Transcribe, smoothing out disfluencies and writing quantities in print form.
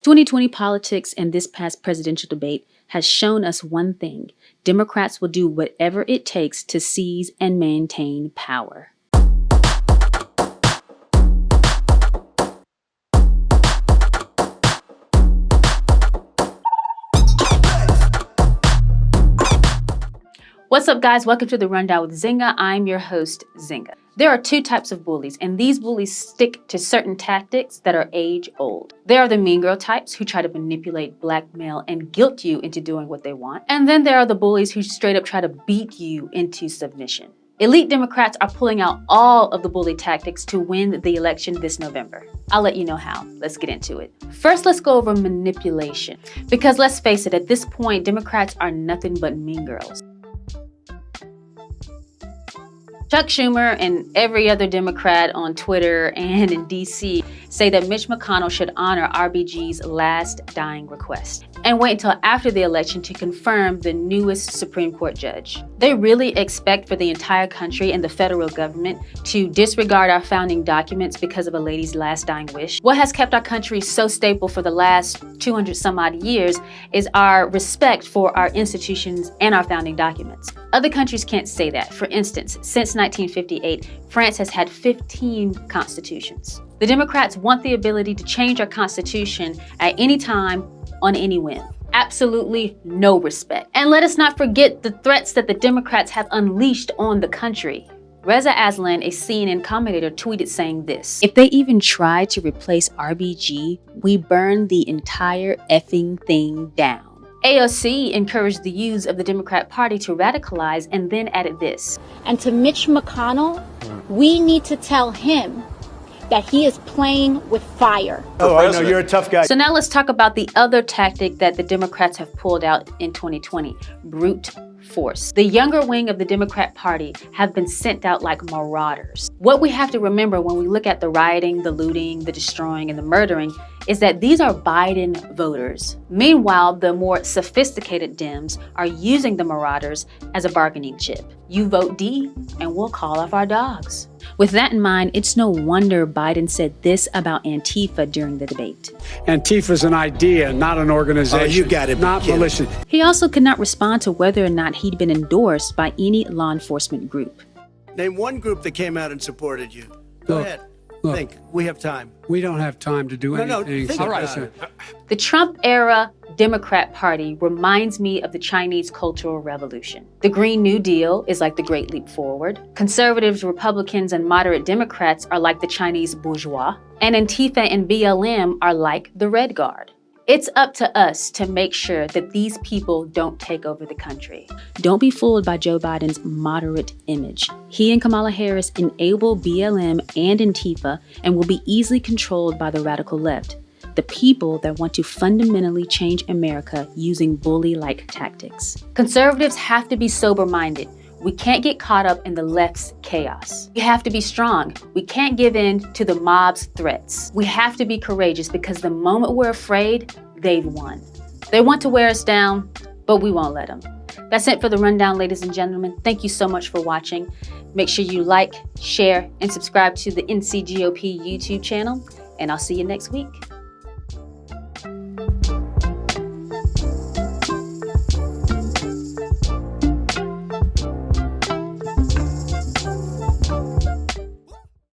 2020 politics and this past presidential debate has shown us one thing: Democrats will do whatever it takes to seize and maintain power. What's up, guys? Welcome to The Rundown with Zinga. I'm your host, Zinga. There are two types of bullies, and these bullies stick to certain tactics that are age-old. There are the mean girl types who try to manipulate, blackmail, and guilt you into doing what they want. And then there are the bullies who straight up try to beat you into submission. Elite Democrats are pulling out all of the bully tactics to win the election this November. I'll let you know how. Let's get into it. First, let's go over manipulation. Because let's face it, at this point, Democrats are nothing but mean girls. Chuck Schumer and every other Democrat on Twitter and in DC say that Mitch McConnell should honor RBG's last dying request and wait until after the election to confirm the newest Supreme Court judge. They really expect for the entire country and the federal government to disregard our founding documents because of a lady's last dying wish. What has kept our country so stable for the last 200 some odd years is our respect for our institutions and our founding documents. Other countries can't say that. For instance, since 1958, France has had 15 constitutions. The Democrats want the ability to change our constitution at any time, on any whim. Absolutely no respect. And let us not forget the threats that the Democrats have unleashed on the country. Reza Aslan, a CNN commentator, tweeted saying this: "If they even try to replace RBG, we burn the entire effing thing down." AOC encouraged the youths of the Democrat Party to radicalize and then added this: "And to Mitch McConnell, we need to tell him that he is playing with fire." Oh, I know, you're a tough guy. So now let's talk about the other tactic that the Democrats have pulled out in 2020, brute force. The younger wing of the Democrat Party have been sent out like marauders. What we have to remember when we look at the rioting, the looting, the destroying, and the murdering is that these are Biden voters. Meanwhile, the more sophisticated Dems are using the marauders as a bargaining chip. You vote D and we'll call off our dogs. With that in mind, it's no wonder Biden said this about Antifa during the debate. Antifa's an idea, not an organization. Oh, you got it. Not militia. He also could not respond to whether or not he'd been endorsed by any law enforcement group. Name one group that came out and supported you. Go ahead. Look. Think. We have time. We don't have time to do anything. Think about it. The Trump-era Democrat Party reminds me of the Chinese Cultural Revolution. The Green New Deal is like the Great Leap Forward. Conservatives, Republicans, and moderate Democrats are like the Chinese bourgeois. And Antifa and BLM are like the Red Guard. It's up to us to make sure that these people don't take over the country. Don't be fooled by Joe Biden's moderate image. He and Kamala Harris enable BLM and Antifa and will be easily controlled by the radical left, the people that want to fundamentally change America using bully-like tactics. Conservatives have to be sober-minded. We can't get caught up in the left's chaos. We have to be strong. We can't give in to the mob's threats. We have to be courageous because the moment we're afraid, they've won. They want to wear us down, but we won't let them. That's it for The Rundown, ladies and gentlemen. Thank you so much for watching. Make sure you like, share, and subscribe to the NCGOP YouTube channel, and I'll see you next week.